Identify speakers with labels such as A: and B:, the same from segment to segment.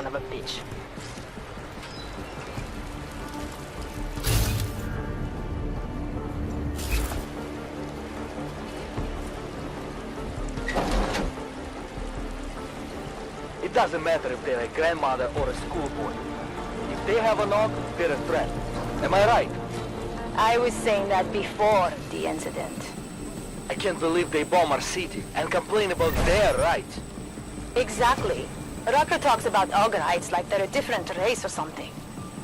A: son of a bitch.
B: It doesn't matter if they're a grandmother or a schoolboy. If they have a knock, they're a threat. Am I right?
A: I was saying that before the incident.
B: I can't believe they bomb our city and complain about their rights.
A: Exactly. Rucker talks about Algerites like they're a different race or something.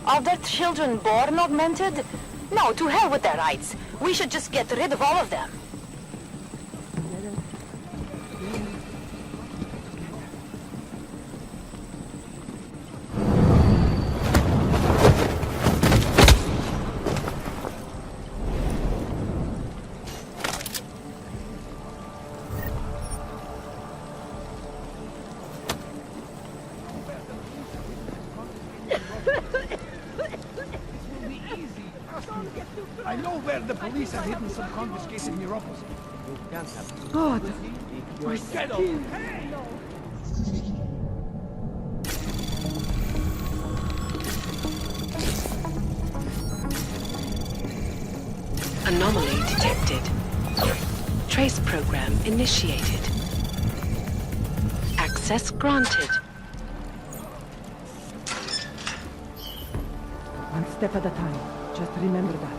A: Are their children born augmented? No, to hell with their rights. We should just get rid of all of them.
C: I know where the police have hidden some confiscated neuropathy.
D: God, my skin.
E: Anomaly detected. Trace program initiated. Access granted.
D: One step at a time. Just remember that.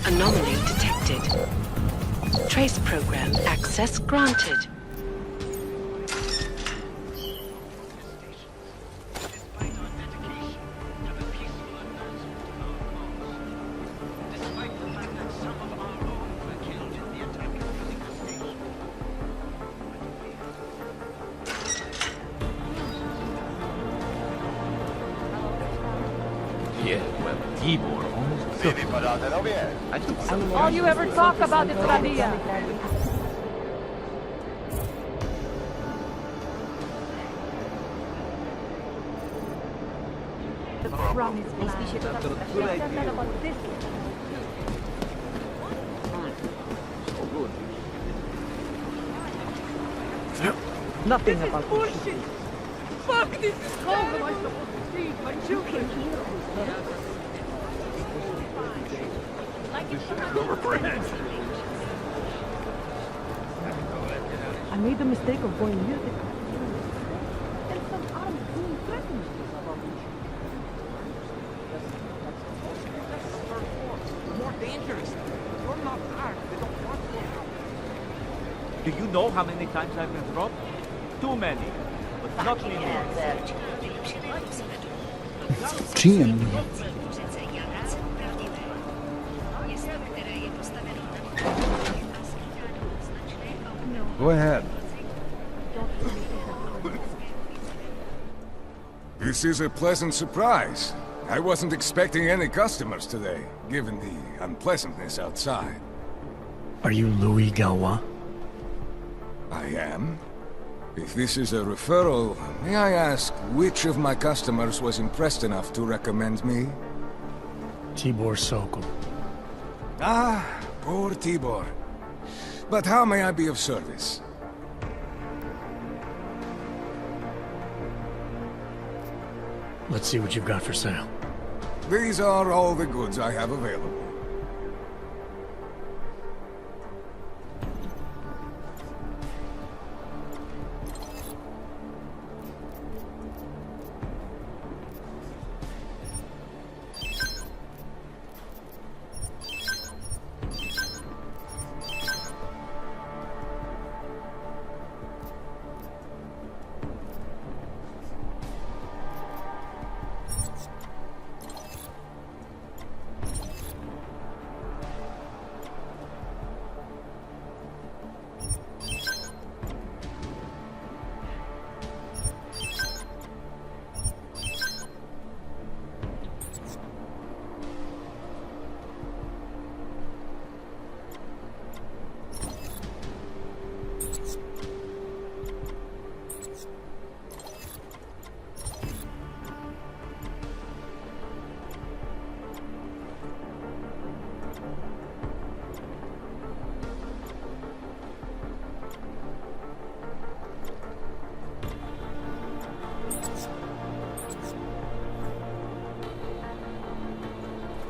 E: Anomaly detected. Trace program access granted.
C: Yeah, well, Tibor almost took it. I took some.
D: All you ever talk about is Radia. The promise land. About this. Nothing
F: This
D: about
F: is bullshit! Fuck this! How am I supposed to feed my children?
D: I made the mistake of going near the car. And some armed goon threatened me.
C: More dangerous. You're not armed. They don't want you. Do you know how many times I've been robbed? Too many. But not anymore.
G: GM. Go ahead.
H: This is a pleasant surprise. I wasn't expecting any customers today, given the unpleasantness outside.
G: Are you Louis Galois?
H: I am. If this is a referral, may I ask which of my customers was impressed enough to recommend me?
G: Tibor Sokol.
H: Ah, poor Tibor. But how may I be of service?
G: Let's see what you've got for sale.
H: These are all the goods I have available.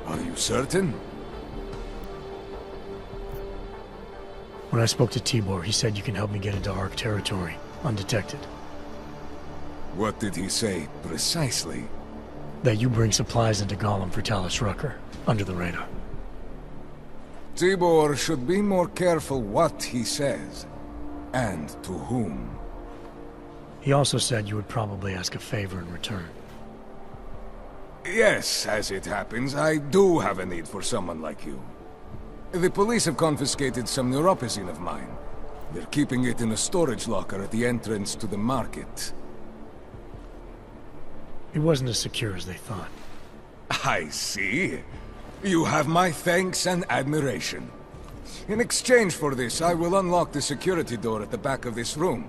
H: Are you certain?
G: When I spoke to Tibor, he said you can help me get into Ark territory, undetected.
H: What did he say, precisely?
G: That you bring supplies into Gollum for Talos Rucker, under the radar.
H: Tibor should be more careful what he says, and to whom.
G: He also said you would probably ask a favor in return.
H: Yes, as it happens, I do have a need for someone like you. The police have confiscated some neuropozyne of mine. They're keeping it in a storage locker at the entrance to the market.
G: It wasn't as secure as they thought.
H: I see. You have my thanks and admiration. In exchange for this, I will unlock the security door at the back of this room.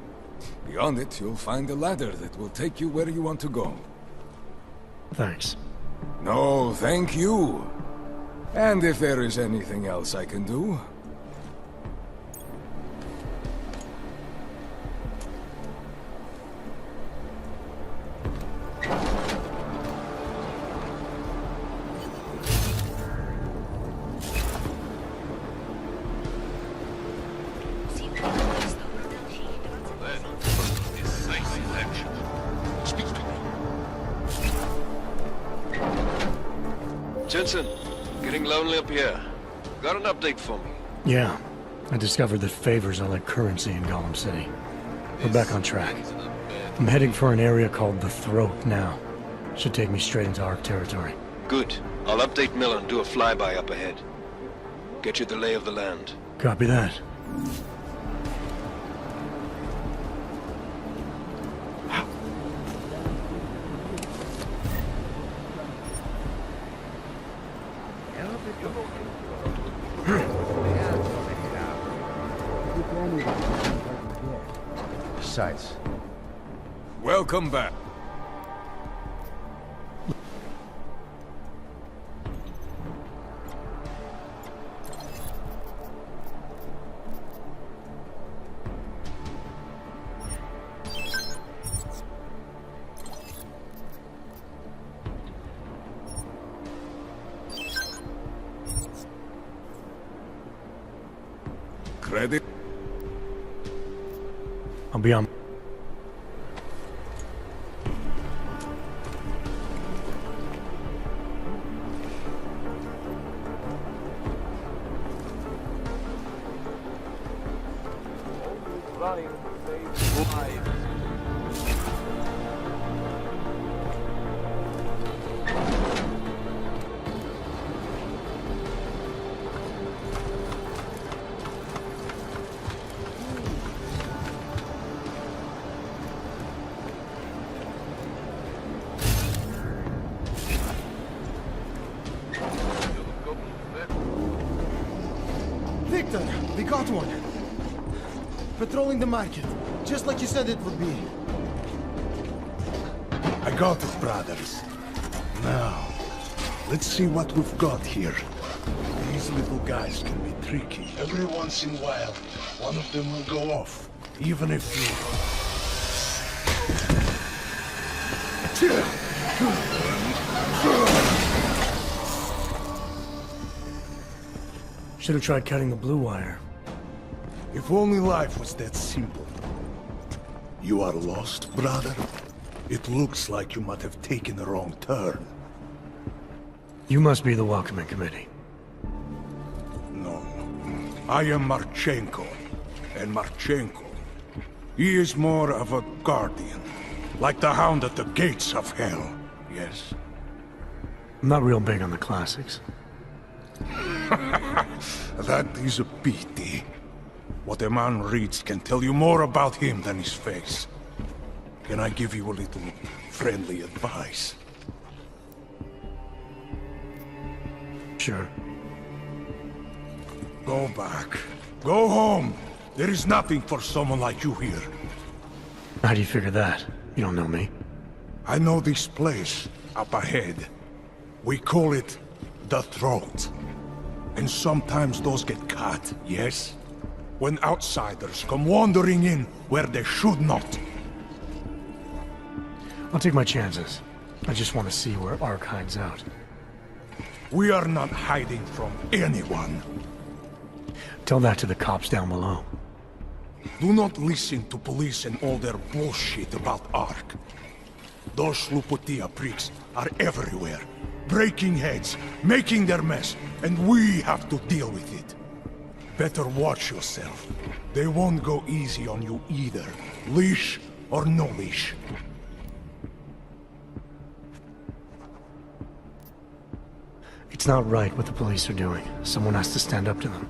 H: Beyond it, you'll find a ladder that will take you where you want to go.
G: Thanks.
H: No, thank you. And if there is anything else I can do...
I: Jensen, getting lonely up here. Got an update for me?
G: Yeah. I discovered that favors are like currency in Gollum City. We're back on track. I'm heading for an area called the Throat now. Should take me straight into Ark territory.
I: Good. I'll update Miller and do a flyby up ahead. Get you the lay of the land.
G: Copy that.
J: Besides,
H: Welcome back. Credit?
G: I'll be on.
J: Victor, we got one. Patrolling the market, just like you said it would be.
K: I got it, brothers. Now, let's see what we've got here. These little guys can be tricky. Every once in a while, one of them will go off, even if you...
G: Should have tried cutting the blue wire.
K: If only life was that simple. You are lost, brother? It looks like you might have taken a wrong turn.
G: You must be the welcoming committee.
K: No. I am Marchenko. And Marchenko, he is more of a guardian. Like the hound at the gates of hell, yes?
G: I'm not real big on the classics.
K: That is a pity. What a man reads can tell you more about him than his face. Can I give you a little friendly advice?
G: Sure.
K: Go back. Go home. There is nothing for someone like you here.
G: How do you figure that? You don't know me.
K: I know this place, up ahead. We call it the Throat. And sometimes those get cut, yes? When outsiders come wandering in where they should not.
G: I'll take my chances. I just want to see where Ark hides out.
K: We are not hiding from anyone.
G: Tell that to the cops down below.
K: Do not listen to police and all their bullshit about Ark. Those Slupotia pricks are everywhere, breaking heads, making their mess, and we have to deal with it. Better watch yourself. They won't go easy on you either, leash or no leash.
G: It's not right what the police are doing. Someone has to stand up to them.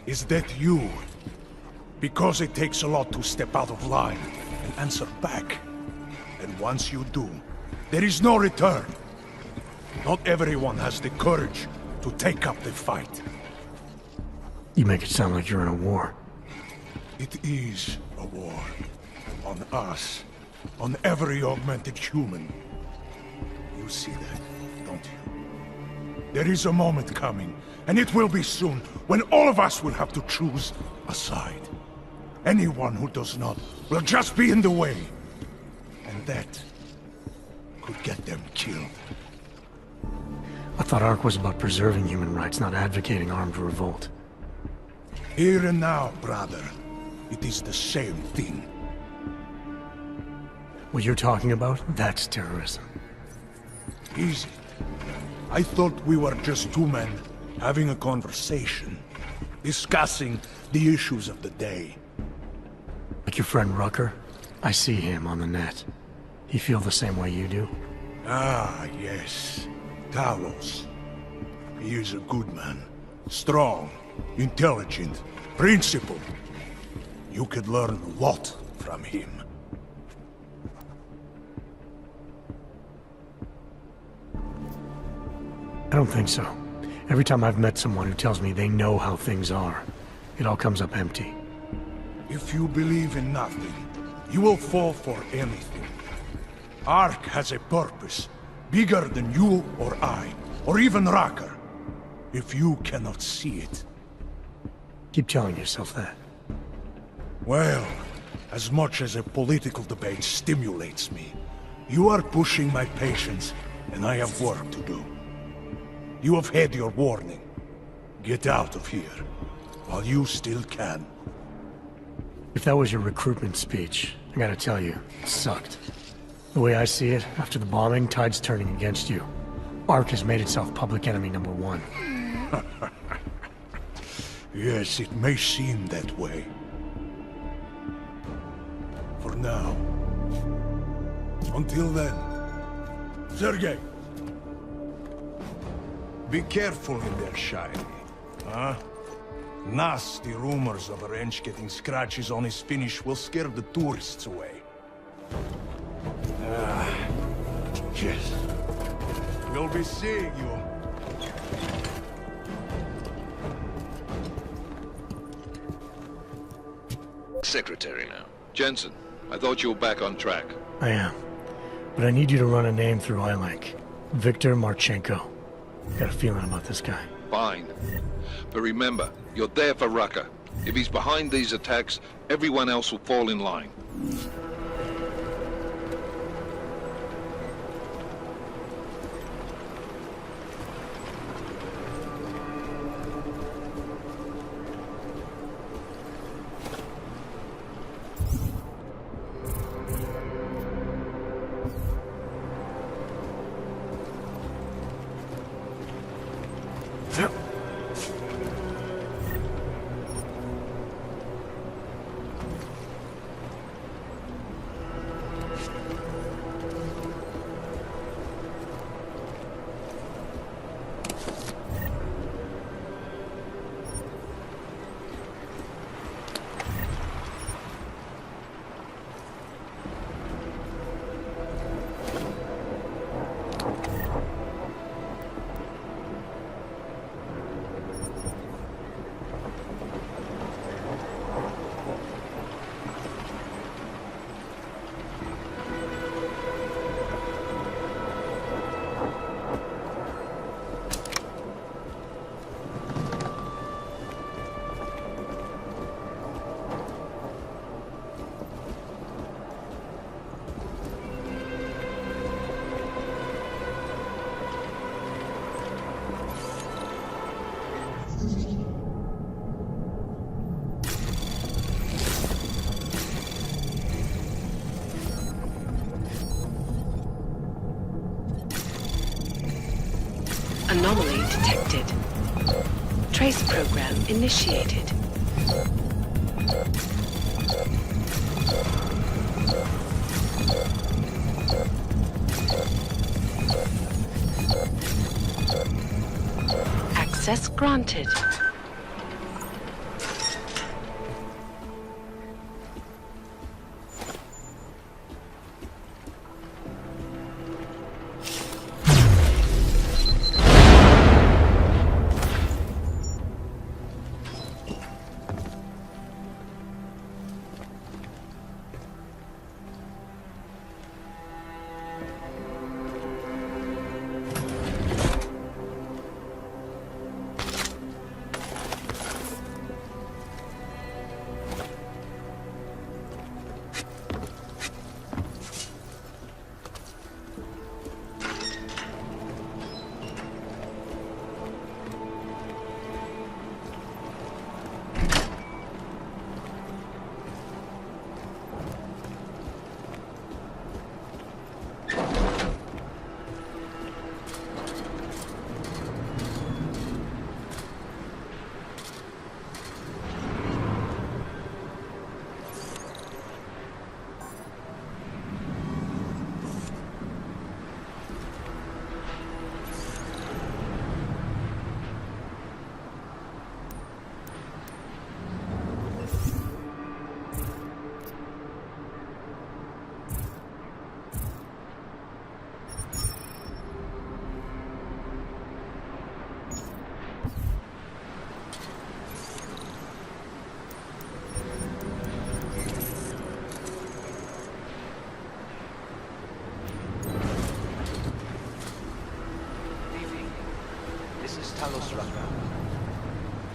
K: Is that you? Because it takes a lot to step out of line and answer back. And once you do, there is no return. Not everyone has the courage to take up the fight.
G: You make it sound like you're in a war.
K: It is a war. On us. On every augmented human. You see that, don't you? There is a moment coming, and it will be soon, when all of us will have to choose a side. Anyone who does not will just be in the way. And that could get them killed.
G: I thought Ark was about preserving human rights, not advocating armed revolt.
K: Here and now, brother. It is the same thing.
G: What you're talking about, that's terrorism.
K: Easy. I thought we were just two men having a conversation, discussing the issues of the day.
G: Like your friend Rucker? I see him on the net. He feel the same way you do?
K: Ah, yes. Talos. He is a good man. Strong, intelligent, principled. You could learn a lot from him.
G: I don't think so. Every time I've met someone who tells me they know how things are, it all comes up empty.
K: If you believe in nothing, you will fall for anything. Ark has a purpose, bigger than you or I, or even Rucker. If you cannot see it.
G: Keep telling yourself that.
K: Well, as much as a political debate stimulates me, you are pushing my patience, and I have work to do. You have had your warning. Get out of here, while you still can.
G: If that was your recruitment speech, I gotta tell you, it sucked. The way I see it, after the bombing, tide's turning against you. Ark has made itself public enemy #1.
K: Yes, it may seem that way. For now. Until then. Sergei! Be careful in there, Shiny. Huh? Nasty rumors of a wrench getting scratches on his finish will scare the tourists away. Yes. We'll be seeing you.
I: Secretary now. Jensen, I thought you were back on track.
G: I am. But I need you to run a name through iLink. Victor Marchenko. Got a feeling about this guy.
I: Fine. But remember, you're there for Rucker. If he's behind these attacks, everyone else will fall in line.
E: Anomaly detected. Trace program initiated. Access granted.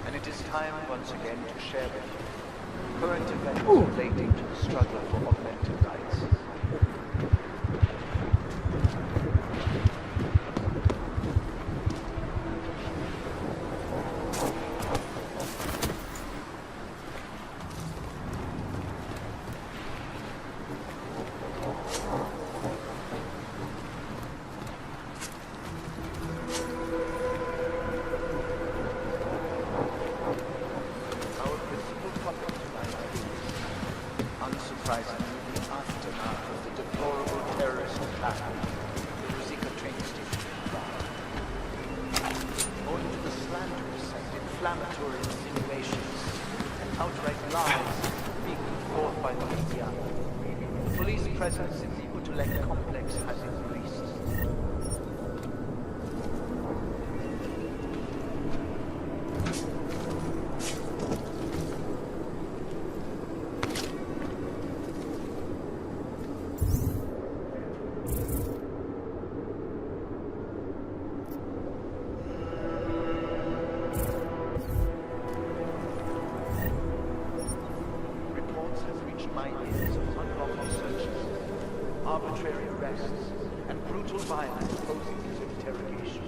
B: And it is time once again to share with you current events relating to the struggle for augmented rights. Inflammatory insinuations and outright lies being put forth by the media. The police presence in the Utulek complex has increased. My ears of unlawful searches, arbitrary arrests, and brutal violence opposing his interrogation.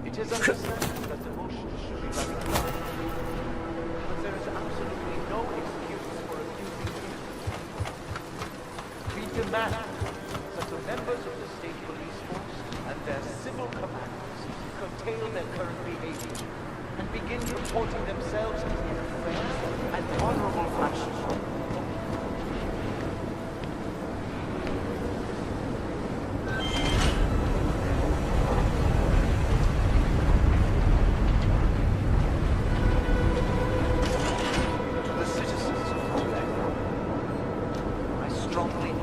B: It is understandable that the motions should be running high, but there is absolutely no excuse for abusing freedom. We demand that the members of the state police force and their civil commanders curtail their current behavior and begin reporting themselves in fair and honorable fashion.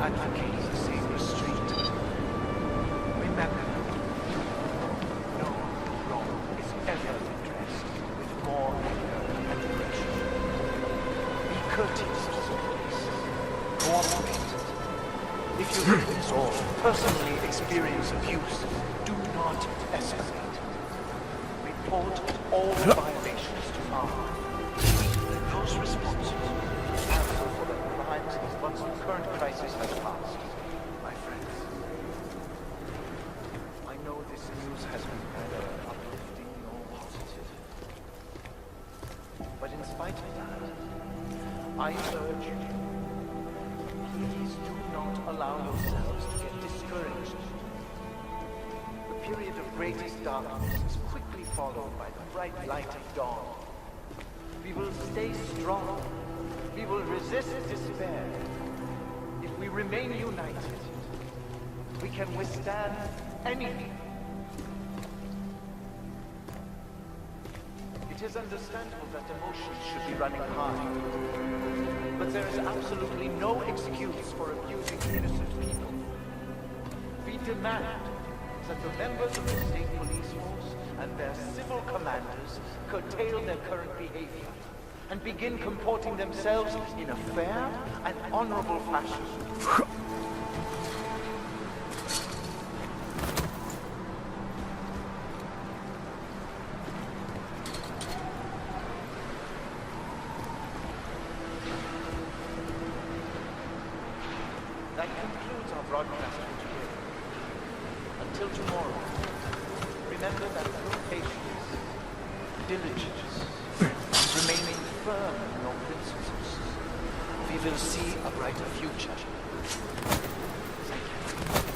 B: Advocate the same restraint. Remember, no wrong is ever addressed with more anger and aggression. Be courteous to the police. Cooperate. If you witness or personally experience abuse, do not escalate. We report all violations to R. Those responsible answer for their crimes once the current crisis has passed. My friends, I know this news has been neither uplifting nor positive. But in spite of that, I urge you, please do not allow yourselves to get discouraged. The period of greatest darkness is quickly followed by the bright light of dawn. We will stay strong. We will resist despair. If we remain united, we can withstand anything. It is understandable that emotions should be running high. But there is absolutely no excuse for abusing innocent people. We demand that the members of the state police force and their civil commanders curtail their current behavior and begin comporting themselves in a fair and honorable fashion. That concludes our broadcast for today. Until tomorrow, remember that through patience, diligence, remaining firm in your principles, we will see a brighter future. Thank you.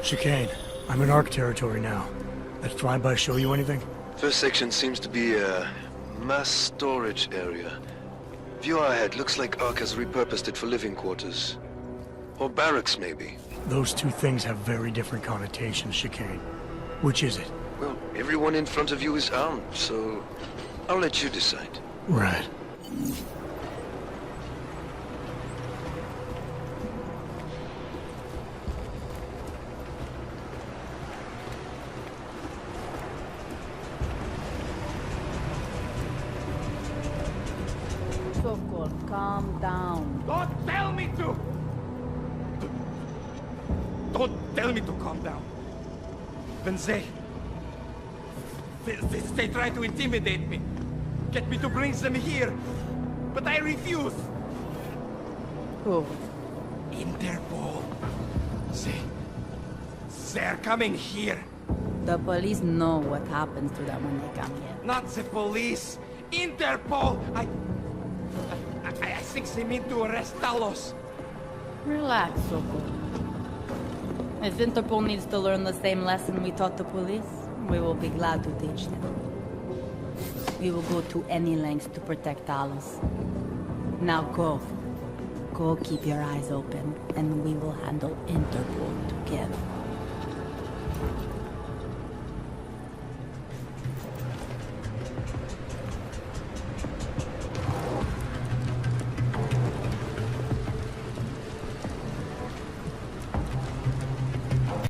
G: Chicane, I'm in ARC territory now. That flyby show you anything?
I: First section seems to be a mass storage area. View ahead, looks like ARC has repurposed it for living quarters. Or barracks, maybe.
G: Those two things have very different connotations, Chicane. Which is it?
I: Well, everyone in front of you is armed, so I'll let you decide.
G: Right.
D: Sokol, calm down.
C: Don't tell me to! Don't tell me to calm down. When they try to intimidate me, get me to bring them here, but I refuse.
D: Who?
C: Interpol. They're coming here.
D: The police know what happens to them when they come here.
C: Not the police. Interpol.
F: thinks he mean to arrest Talos.
L: Relax, Soko. If Interpol needs to learn the same lesson we taught the police, we will be glad to teach them. We will go to any lengths to protect Talos. Now go. Go keep your eyes open, and we will handle Interpol together.